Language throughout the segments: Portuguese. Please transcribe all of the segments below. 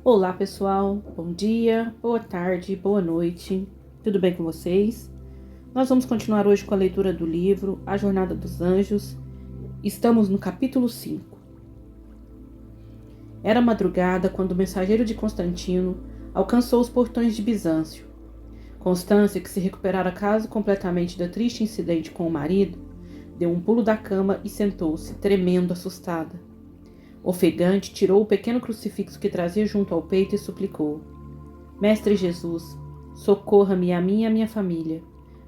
Olá pessoal, bom dia, boa tarde, boa noite, tudo bem com vocês? Nós vamos continuar hoje com a leitura do livro A Jornada dos Anjos. Estamos no capítulo 5. Era madrugada quando o mensageiro de Constantino alcançou os portões de Bizâncio. Constância, que se recuperara quase completamente do triste incidente com o marido, deu um pulo da cama e sentou-se, tremendo, assustada. Ofegante, tirou o pequeno crucifixo que trazia junto ao peito e suplicou: Mestre Jesus, socorra-me a mim e a minha família.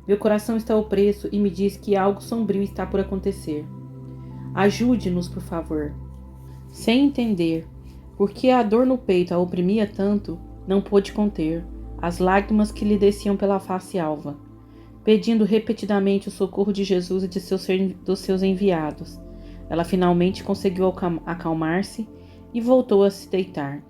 Meu coração está opresso e me diz que algo sombrio está por acontecer. Ajude-nos, por favor. Sem entender por que a dor no peito a oprimia tanto, não pôde conter as lágrimas que lhe desciam pela face alva. Pedindo repetidamente o socorro de Jesus e dos seus enviados, ela finalmente conseguiu acalmar-se e voltou a se deitar.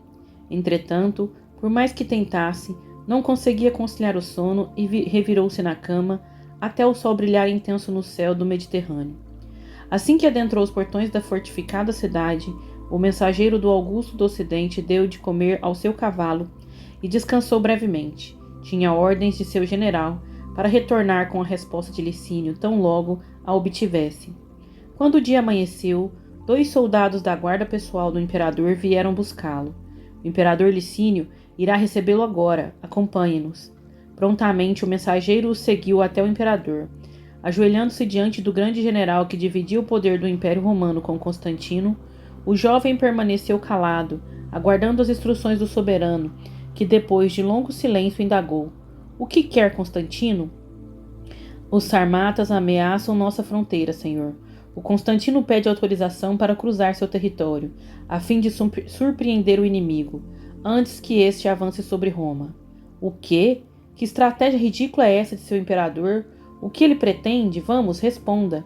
Entretanto, por mais que tentasse, não conseguia conciliar o sono e revirou-se na cama até o sol brilhar intenso no céu do Mediterrâneo. Assim que adentrou os portões da fortificada cidade, o mensageiro do Augusto do Ocidente deu de comer ao seu cavalo e descansou brevemente. Tinha ordens de seu general para retornar com a resposta de Licínio tão logo a obtivesse. Quando o dia amanheceu, 2 soldados da guarda pessoal do imperador vieram buscá-lo. O imperador Licínio irá recebê-lo agora. Acompanhe-nos. Prontamente o mensageiro o seguiu até o imperador. Ajoelhando-se diante do grande general que dividia o poder do Império Romano com Constantino, o jovem permaneceu calado, aguardando as instruções do soberano, que depois de longo silêncio indagou: O que quer Constantino? Os sarmatas ameaçam nossa fronteira, senhor. O Constantino pede autorização para cruzar seu território, a fim de surpreender o inimigo, antes que este avance sobre Roma. O quê? Que estratégia ridícula é essa de seu imperador? O que ele pretende? Vamos, responda.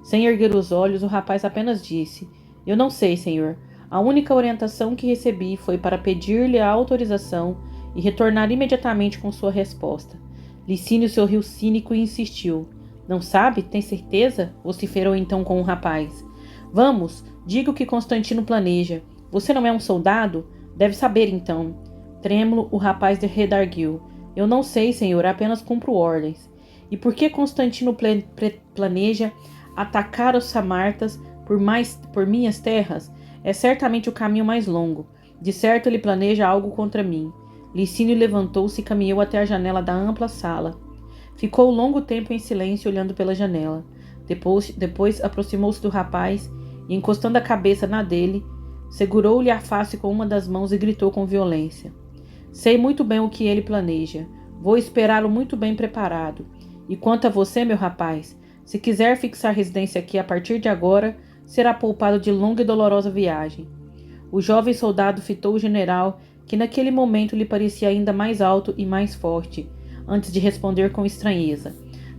Sem erguer os olhos, o rapaz apenas disse: Eu não sei, senhor. A única orientação que recebi foi para pedir-lhe a autorização e retornar imediatamente com sua resposta. Licínio sorriu cínico e insistiu: Não sabe? Tem certeza? Vociferou então com o rapaz. Vamos, diga o que Constantino planeja. Você não é um soldado? Deve saber então. Trêmulo, o rapaz redarguiu: Eu não sei, senhor, apenas cumpro ordens. E por que Constantino planeja atacar os samartas por minhas terras? É certamente o caminho mais longo. De certo ele planeja algo contra mim. Licínio levantou-se e caminhou até a janela da ampla sala. Ficou longo tempo em silêncio olhando pela janela. Depois aproximou-se do rapaz e, encostando a cabeça na dele, segurou-lhe a face com uma das mãos e gritou com violência: Sei muito bem o que ele planeja. Vou esperá-lo muito bem preparado. E quanto a você, meu rapaz, se quiser fixar residência aqui a partir de agora, será poupado de longa e dolorosa viagem. O jovem soldado fitou o general, que naquele momento lhe parecia ainda mais alto e mais forte, antes de responder com estranheza: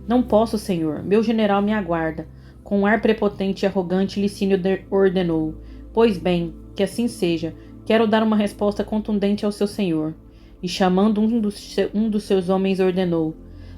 Não posso, senhor. Meu general me aguarda. Com um ar prepotente e arrogante, Licínio ordenou: Pois bem, que assim seja. Quero dar uma resposta contundente ao seu senhor. E chamando um dos seus homens, ordenou: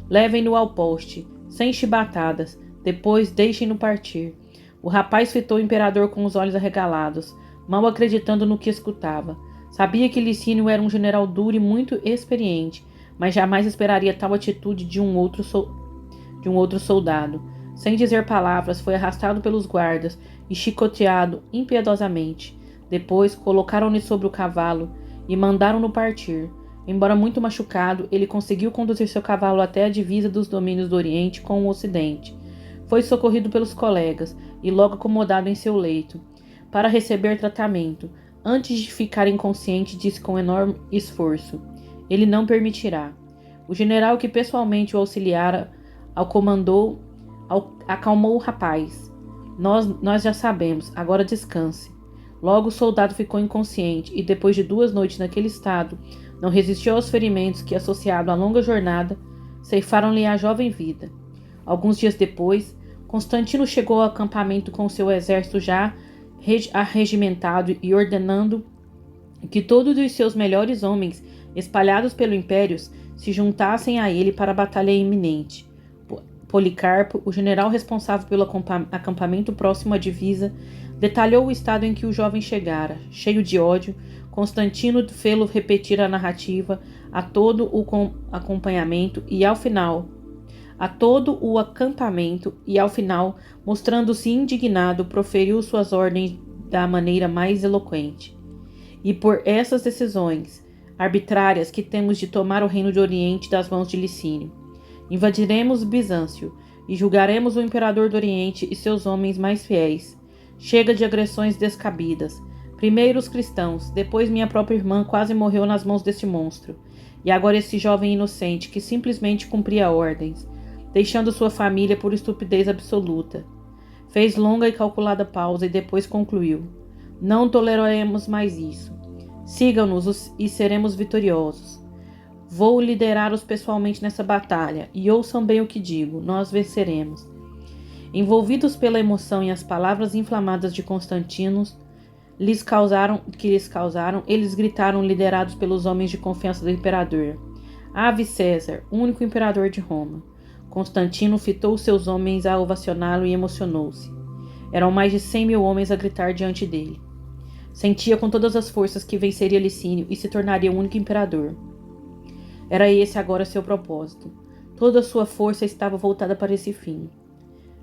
Levem-no ao poste, sem chibatadas. Depois deixem-no partir. O rapaz fitou o imperador com os olhos arregalados, mal acreditando no que escutava. Sabia que Licínio era um general duro e muito experiente, mas jamais esperaria tal atitude de um outro soldado. Sem dizer palavras, foi arrastado pelos guardas e chicoteado impiedosamente. Depois, colocaram-no sobre o cavalo e mandaram-no partir. Embora muito machucado, ele conseguiu conduzir seu cavalo até a divisa dos domínios do Oriente com o Ocidente. Foi socorrido pelos colegas e logo acomodado em seu leito, para receber tratamento. Antes de ficar inconsciente, disse com enorme esforço: Ele não permitirá. O general que pessoalmente o auxiliara acalmou o rapaz. Nós já sabemos, agora descanse. Logo o soldado ficou inconsciente e, depois de 2 noites naquele estado, não resistiu aos ferimentos que, associado à longa jornada, ceifaram-lhe a jovem vida. Alguns dias depois, Constantino chegou ao acampamento com seu exército já arregimentado e ordenando que todos os seus melhores homens, espalhados pelo império, se juntassem a ele para a batalha iminente. Policarpo, o general responsável pelo acampamento próximo à divisa, Detalhou o estado em que o jovem chegara. Cheio de ódio, Constantino fê-lo repetir a narrativa a todo o acampamento e ao final, mostrando-se indignado, proferiu suas ordens da maneira mais eloquente. E por essas decisões arbitrárias que temos de tomar o reino de Oriente das mãos de Licínio, invadiremos Bizâncio e julgaremos o imperador do Oriente e seus homens mais fiéis. Chega de agressões descabidas. Primeiro os cristãos, depois minha própria irmã quase morreu nas mãos desse monstro. E agora esse jovem inocente que simplesmente cumpria ordens, deixando sua família por estupidez absoluta. Fez longa e calculada pausa e depois concluiu: não toleraremos mais isso. Sigam-nos e seremos vitoriosos. Vou liderá-los pessoalmente nessa batalha, e ouçam bem o que digo, nós venceremos. Envolvidos pela emoção e as palavras inflamadas de Constantino lhes causaram, eles gritaram, liderados pelos homens de confiança do imperador: Ave César, único imperador de Roma. Constantino fitou seus homens a ovacioná-lo e emocionou-se. Eram mais de 100.000 homens a gritar diante dele. Sentia com todas as forças que venceria Licínio e se tornaria o único imperador. Era esse agora seu propósito. Toda a sua força estava voltada para esse fim.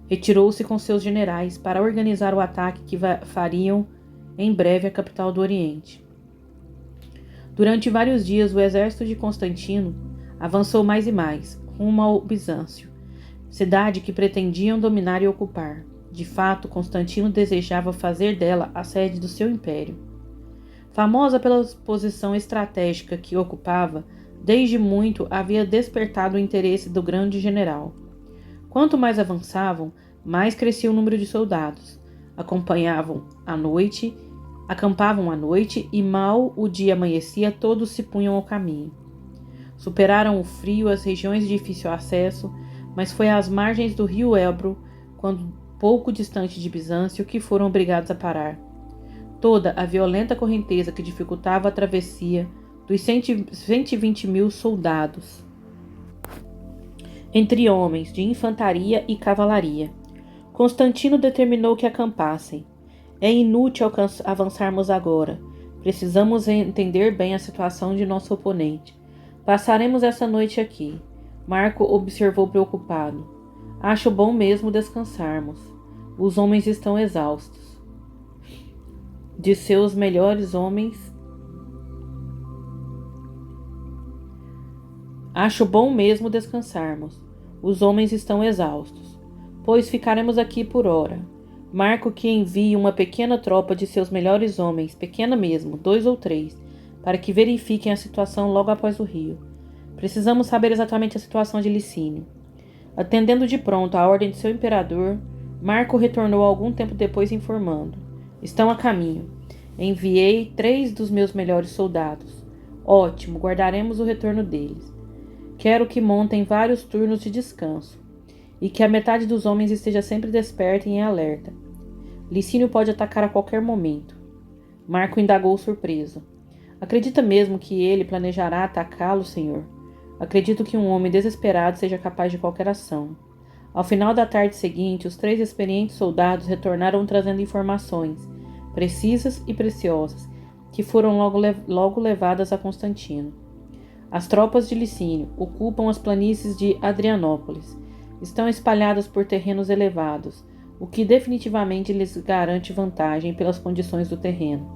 Retirou-se com seus generais para organizar o ataque que fariam em breve a capital do Oriente. Durante vários dias, o exército de Constantino avançou mais e mais, rumo ao Bizâncio, cidade que pretendiam dominar e ocupar. De fato, Constantino desejava fazer dela a sede do seu império. Famosa pela posição estratégica que ocupava, desde muito havia despertado o interesse do grande general. Quanto mais avançavam, mais crescia o número de soldados. Acampavam à noite e mal o dia amanhecia, todos se punham ao caminho. Superaram o frio, as regiões de difícil acesso, mas foi às margens do rio Ebro, quando pouco distante de Bizâncio, que foram obrigados a parar. Toda a violenta correnteza que dificultava a travessia dos 120.000 soldados, entre homens de infantaria e cavalaria. Constantino determinou que acampassem. É inútil avançarmos agora. Precisamos entender bem a situação de nosso oponente. Passaremos essa noite aqui. Marco observou preocupado. Acho bom mesmo descansarmos. Os homens estão exaustos. De seus melhores homens. Acho bom mesmo descansarmos. Os homens estão exaustos. Pois ficaremos aqui por hora. Marco que envie uma pequena tropa de seus melhores homens, pequena mesmo, 2 ou 3, para que verifiquem a situação logo após o rio. Precisamos saber exatamente a situação de Licínio. Atendendo de pronto à ordem de seu imperador, Marco retornou algum tempo depois informando: estão a caminho. Enviei 3 dos meus melhores soldados. Ótimo, guardaremos o retorno deles. Quero que montem vários turnos de descanso e que a metade dos homens esteja sempre desperta e em alerta. Licínio pode atacar a qualquer momento. Marco indagou surpreso. Acredita mesmo que ele planejará atacá-lo, senhor? Acredito que um homem desesperado seja capaz de qualquer ação. Ao final da tarde seguinte, os 3 experientes soldados retornaram trazendo informações precisas e preciosas, que foram logo levadas a Constantino. As tropas de Licínio ocupam as planícies de Adrianópolis. Estão espalhadas por terrenos elevados, o que definitivamente lhes garante vantagem pelas condições do terreno.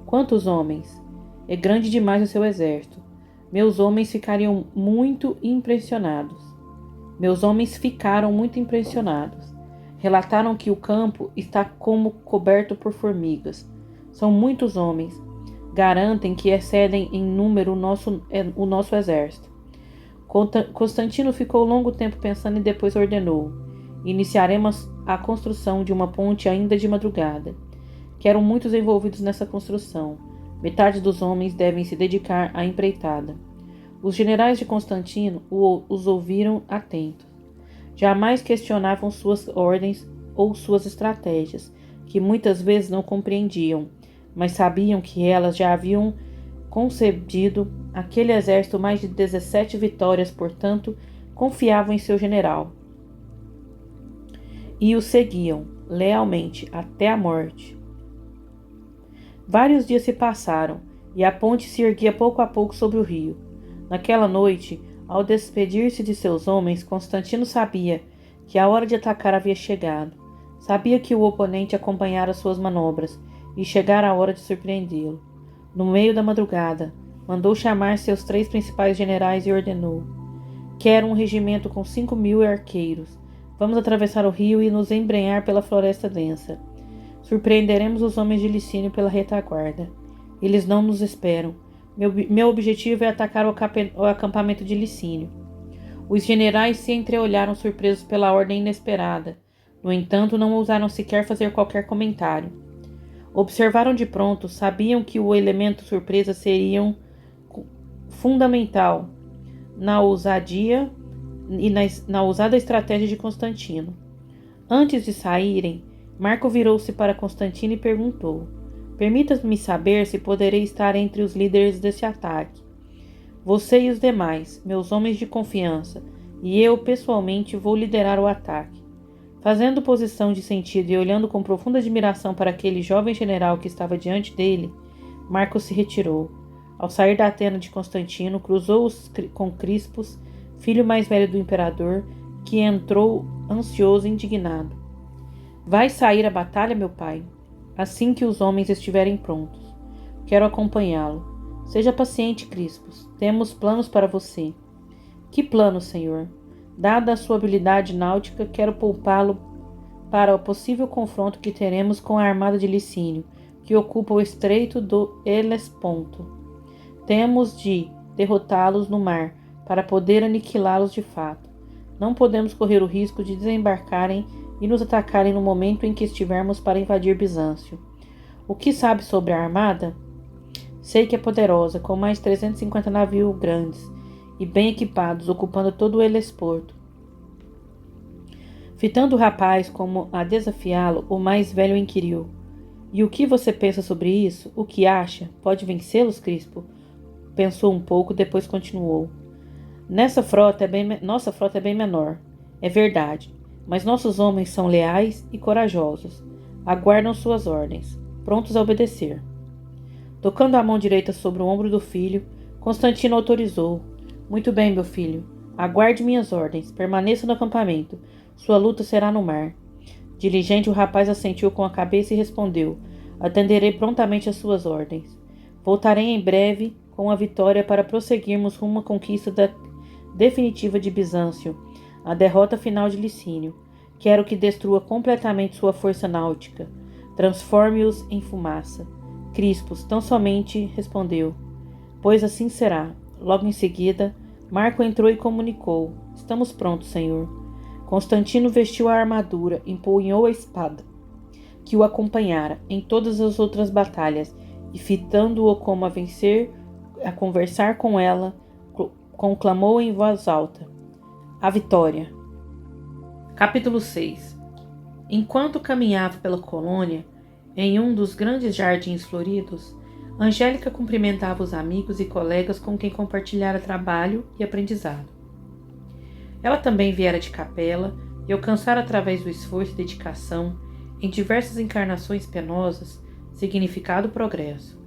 Quantos homens? É grande demais o seu exército. Meus homens ficaram muito impressionados. Relataram que o campo está como coberto por formigas. São muitos homens. Garantem que excedem em número o nosso exército. Constantino ficou longo tempo pensando e depois ordenou: iniciaremos a construção de uma ponte ainda de madrugada. Quero muitos envolvidos nessa construção. Metade dos homens devem se dedicar à empreitada. Os generais de Constantino os ouviram atentos. Jamais questionavam suas ordens ou suas estratégias, que muitas vezes não compreendiam, mas sabiam que elas já haviam concedido aquele exército mais de 17 vitórias, portanto, confiavam em seu general. E o seguiam, lealmente, até a morte. Vários dias se passaram, e a ponte se erguia pouco a pouco sobre o rio. Naquela noite, ao despedir-se de seus homens, Constantino sabia que a hora de atacar havia chegado. Sabia que o oponente acompanhara suas manobras, e chegara a hora de surpreendê-lo. No meio da madrugada, mandou chamar seus 3 principais generais e ordenou: quero um regimento com 5.000 arqueiros. Vamos atravessar o rio e nos embrenhar pela floresta densa. Surpreenderemos os homens de Licínio pela retaguarda. Eles não nos esperam. Meu objetivo é atacar o acampamento de Licínio. Os generais se entreolharam surpresos pela ordem inesperada. No entanto, não ousaram sequer fazer qualquer comentário. Observaram de pronto, sabiam que o elemento surpresa seria fundamental na ousadia e na ousada estratégia de Constantino. Antes de saírem, Marco virou-se para Constantino e perguntou: permita-me saber se poderei estar entre os líderes desse ataque. Você e os demais, meus homens de confiança, e eu pessoalmente vou liderar o ataque. Fazendo posição de sentido e olhando com profunda admiração para aquele jovem general que estava diante dele, Marco se retirou. Ao sair da tenda de Constantino, cruzou-os com Crispus, filho mais velho do imperador, que entrou ansioso e indignado. Vai sair a batalha, meu pai? Assim que os homens estiverem prontos. Quero acompanhá-lo. Seja paciente, Crispus. Temos planos para você. Que planos, senhor? Dada a sua habilidade náutica, quero poupá-lo para o possível confronto que teremos com a armada de Licínio, que ocupa o estreito do Helesponto. Temos de derrotá-los no mar, para poder aniquilá-los de fato. Não podemos correr o risco de desembarcarem e nos atacarem no momento em que estivermos para invadir Bizâncio. O que sabe sobre a armada? Sei que é poderosa, com mais 350 navios grandes e bem equipados, ocupando todo o Helesponto. Fitando o rapaz como a desafiá-lo, o mais velho inquiriu: e o que você pensa sobre isso? O que acha? Pode vencê-los, Crispo? Pensou um pouco, depois continuou: nossa frota é bem menor. É verdade, mas nossos homens são leais e corajosos. Aguardam suas ordens, prontos a obedecer. Tocando a mão direita sobre o ombro do filho, Constantino autorizou: muito bem, meu filho. Aguarde minhas ordens. Permaneça no acampamento. Sua luta será no mar. Diligente, o rapaz assentiu com a cabeça e respondeu: atenderei prontamente às suas ordens. Voltarei em breve com a vitória para prosseguirmos rumo à conquista definitiva de Bizâncio, a derrota final de Licínio. Quero que destrua completamente sua força náutica. Transforme-os em fumaça. Crispus tão somente respondeu: pois assim será. Logo em seguida, Marco entrou e comunicou: estamos prontos, senhor. Constantino vestiu a armadura, empunhou a espada, que o acompanhara em todas as outras batalhas, e fitando-o como a vencer, a conversar com ela, conclamou em voz alta: a vitória. Capítulo 6. Enquanto caminhava pela colônia, em um dos grandes jardins floridos, Angélica cumprimentava os amigos e colegas com quem compartilhara trabalho e aprendizado. Ela também viera de capela e alcançara através do esforço e dedicação, em diversas encarnações penosas, significado progresso.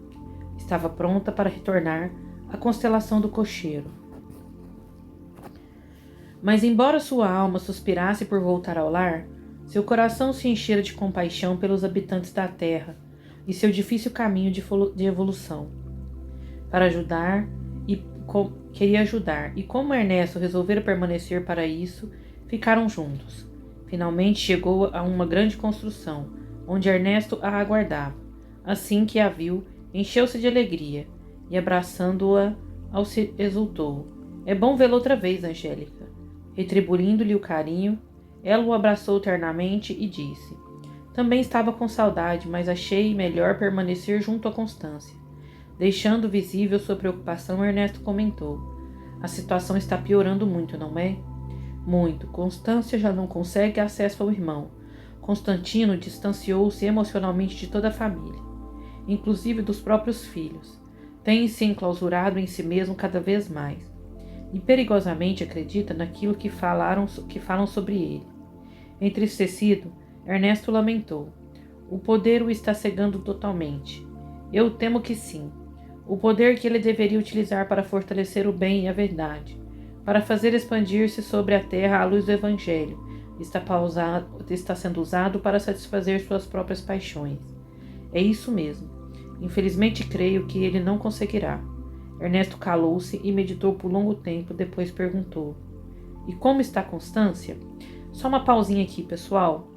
Estava pronta para retornar à constelação do cocheiro. Mas embora sua alma suspirasse por voltar ao lar, seu coração se enchera de compaixão pelos habitantes da terra e seu difícil caminho de evolução. Queria ajudar, e como Ernesto resolvera permanecer para isso, ficaram juntos. Finalmente chegou a uma grande construção, onde Ernesto a aguardava. Assim que a viu, encheu-se de alegria, e abraçando-a, exultou: é bom vê-la outra vez, Angélica. Retribuindo-lhe o carinho, ela o abraçou ternamente e disse: também estava com saudade, mas achei melhor permanecer junto a Constância. Deixando visível sua preocupação, Ernesto comentou: a situação está piorando muito, não é? Muito. Constância já não consegue acesso ao irmão. Constantino distanciou-se emocionalmente de toda a família, inclusive dos próprios filhos. Tem-se enclausurado em si mesmo cada vez mais, e perigosamente acredita naquilo que falam sobre ele. Entristecido, Ernesto lamentou: o poder o está cegando totalmente. Eu temo que sim. O poder que ele deveria utilizar para fortalecer o bem e a verdade, para fazer expandir-se sobre a terra a luz do Evangelho, está sendo usado para satisfazer suas próprias paixões. É isso mesmo. Infelizmente creio que ele não conseguirá. Ernesto calou-se e meditou por longo tempo, depois perguntou: E como está Constância? Só uma pausinha aqui, pessoal.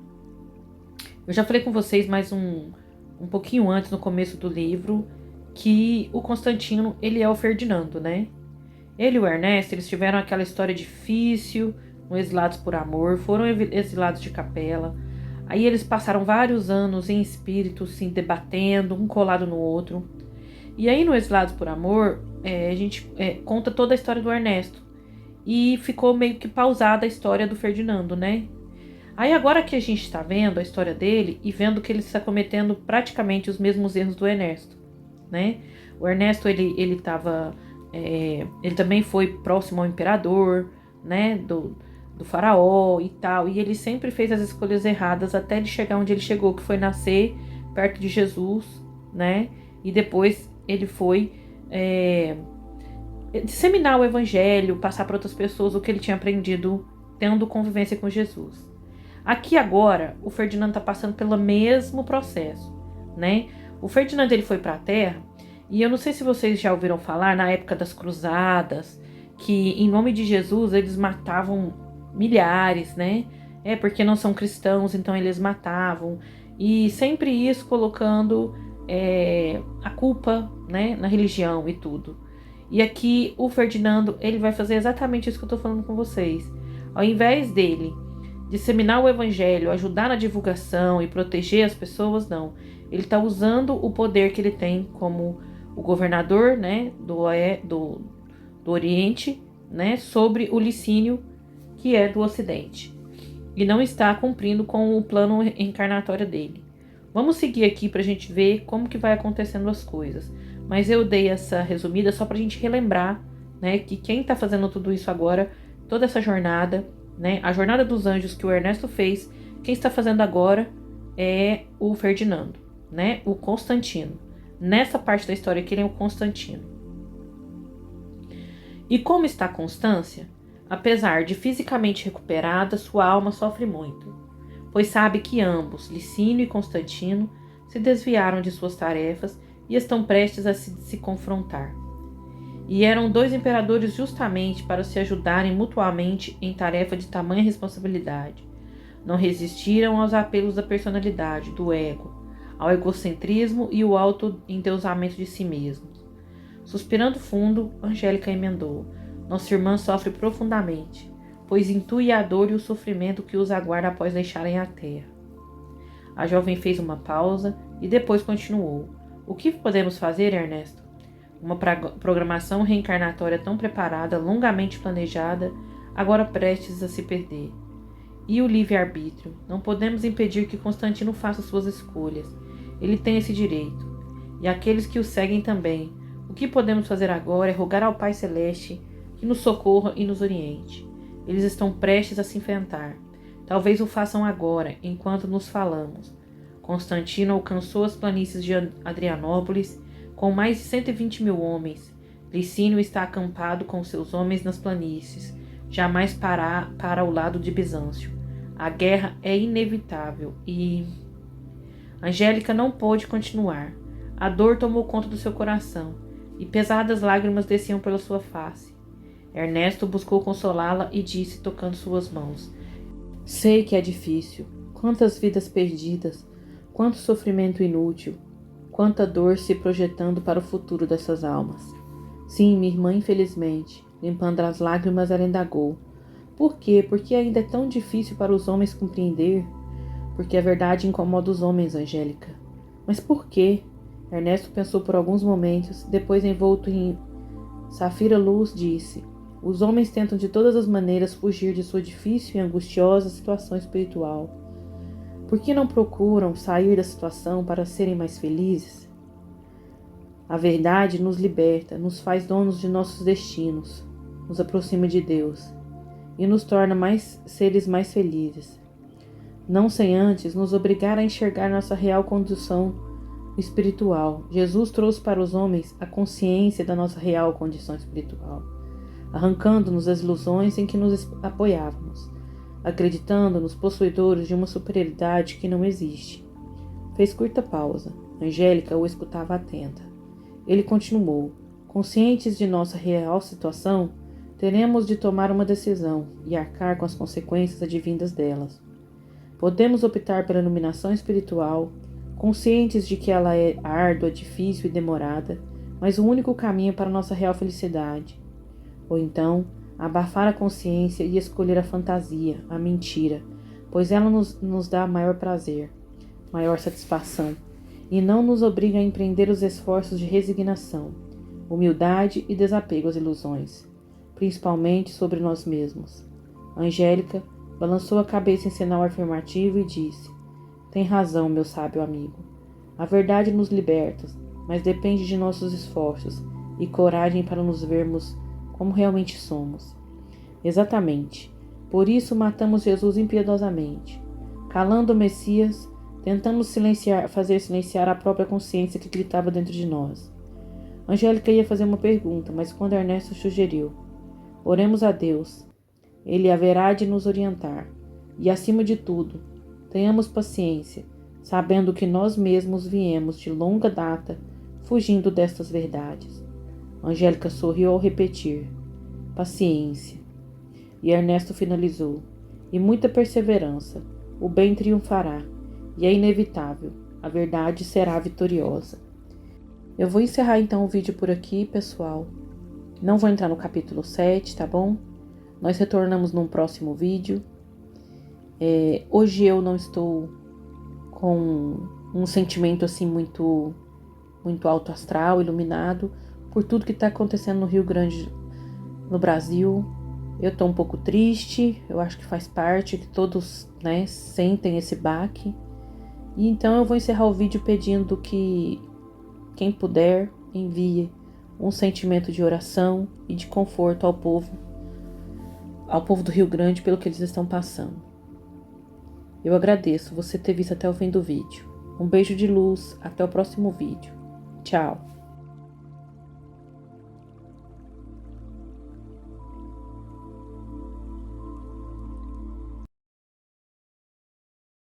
Eu já falei com vocês mais um pouquinho antes, no começo do livro, que o Constantino, ele é o Ferdinando, né? Ele e o Ernesto, eles tiveram aquela história difícil, exilados por amor, foram exilados de capela. Aí eles passaram vários anos em espírito, se debatendo, um colado no outro. E aí no Exilados por Amor, a gente conta toda a história do Ernesto. E ficou meio que pausada a história do Ferdinando, né? Aí agora que a gente está vendo a história dele e vendo que ele está cometendo praticamente os mesmos erros do Ernesto, né? O Ernesto, ele também foi próximo ao imperador, né? Do faraó e tal. E ele sempre fez as escolhas erradas até ele chegar onde ele chegou, que foi nascer perto de Jesus, né? E depois ele foi disseminar o evangelho, passar para outras pessoas o que ele tinha aprendido tendo convivência com Jesus. Aqui agora, o Ferdinando está passando pelo mesmo processo, né? O Ferdinando, ele foi para a Terra, e eu não sei se vocês já ouviram falar, na época das cruzadas, que em nome de Jesus eles matavam milhares, né? Porque não são cristãos, então eles matavam. E sempre isso colocando a culpa, né, na religião e tudo. E aqui o Ferdinando, ele vai fazer exatamente isso que eu tô falando com vocês. Ao invés dele disseminar o evangelho, ajudar na divulgação e proteger as pessoas, não. Ele está usando o poder que ele tem como o governador, né, do Oriente, né, sobre o Licínio, que é do Ocidente. E não está cumprindo com o plano encarnatório dele. Vamos seguir aqui para a gente ver como que vai acontecendo as coisas. Mas eu dei essa resumida só para a gente relembrar, né, que quem está fazendo tudo isso agora, toda essa jornada, né, a jornada dos anjos que o Ernesto fez, quem está fazendo agora é o Ferdinando, né, o Constantino. Nessa parte da história aqui ele é o Constantino. E como está a Constância? Apesar de fisicamente recuperada, sua alma sofre muito, pois sabe que ambos, Licínio e Constantino, se desviaram de suas tarefas e estão prestes a se confrontar. E eram dois imperadores justamente para se ajudarem mutuamente em tarefa de tamanha responsabilidade. Não resistiram aos apelos da personalidade, do ego, ao egocentrismo e o auto-endeusamento de si mesmos. Suspirando fundo, Angélica emendou: Nossa irmã sofre profundamente, pois intui a dor e o sofrimento que os aguarda após deixarem a terra. A jovem fez uma pausa e depois continuou: O que podemos fazer, Ernesto? Uma programação reencarnatória tão preparada, longamente planejada, agora prestes a se perder. E o livre-arbítrio? Não podemos impedir que Constantino faça suas escolhas. Ele tem esse direito. E aqueles que o seguem também. O que podemos fazer agora é rogar ao Pai Celeste que nos socorra e nos oriente. Eles estão prestes a se enfrentar. Talvez o façam agora, enquanto nos falamos. Constantino alcançou as planícies de Adrianópolis com mais de 120 mil homens. Licínio está acampado com seus homens nas planícies, jamais para o lado de Bizâncio. A guerra é inevitável e... Angélica não pôde continuar. A dor tomou conta do seu coração e pesadas lágrimas desciam pela sua face. Ernesto buscou consolá-la e disse, tocando suas mãos: Sei que é difícil. Quantas vidas perdidas, quanto sofrimento inútil, quanta dor se projetando para o futuro dessas almas. Sim, minha irmã, infelizmente. Limpando as lágrimas, ela indagou: Por quê? Porque ainda é tão difícil para os homens compreender? Porque a verdade incomoda os homens, Angélica. Mas por quê? Ernesto pensou por alguns momentos, depois, envolto em safira luz, disse: Os homens tentam de todas as maneiras fugir de sua difícil e angustiosa situação espiritual. Por que não procuram sair da situação para serem mais felizes? A verdade nos liberta, nos faz donos de nossos destinos, nos aproxima de Deus e nos torna seres mais felizes. Não sem antes nos obrigar a enxergar nossa real condição espiritual. Jesus trouxe para os homens a consciência da nossa real condição espiritual, arrancando-nos as ilusões em que nos apoiávamos, acreditando-nos possuidores de uma superioridade que não existe. Fez curta pausa. Angélica o escutava atenta. Ele continuou: conscientes de nossa real situação, teremos de tomar uma decisão e arcar com as consequências advindas delas. Podemos optar pela iluminação espiritual, conscientes de que ela é árdua, difícil e demorada, mas o único caminho para nossa real felicidade. Ou então, abafar a consciência e escolher a fantasia, a mentira, pois ela nos dá maior prazer, maior satisfação, e não nos obriga a empreender os esforços de resignação, humildade e desapego às ilusões, principalmente sobre nós mesmos. Angélica balançou a cabeça em sinal afirmativo e disse: tem razão, meu sábio amigo. A verdade nos liberta, mas depende de nossos esforços e coragem para nos vermos como realmente somos. Exatamente. Por isso matamos Jesus impiedosamente. Calando o Messias, tentamos fazer silenciar a própria consciência que gritava dentro de nós. Angélica ia fazer uma pergunta, mas quando Ernesto sugeriu: oremos a Deus, Ele haverá de nos orientar. E, acima de tudo, tenhamos paciência, sabendo que nós mesmos viemos de longa data fugindo destas verdades. Angélica sorriu ao repetir: paciência. E Ernesto finalizou: e muita perseverança. O bem triunfará, e é inevitável, a verdade será vitoriosa. Eu vou encerrar então o vídeo por aqui, pessoal. Não vou entrar no capítulo 7, tá bom? Nós retornamos num próximo vídeo. Hoje eu não estou com um sentimento assim muito alto astral, iluminado, por tudo que está acontecendo no Rio Grande, no Brasil. Eu estou um pouco triste, eu acho que faz parte, que todos, né, sentem esse baque. E então eu vou encerrar o vídeo pedindo que quem puder envie um sentimento de oração e de conforto ao povo do Rio Grande pelo que eles estão passando. Eu agradeço você ter visto até o fim do vídeo. Um beijo de luz, até o próximo vídeo. Tchau!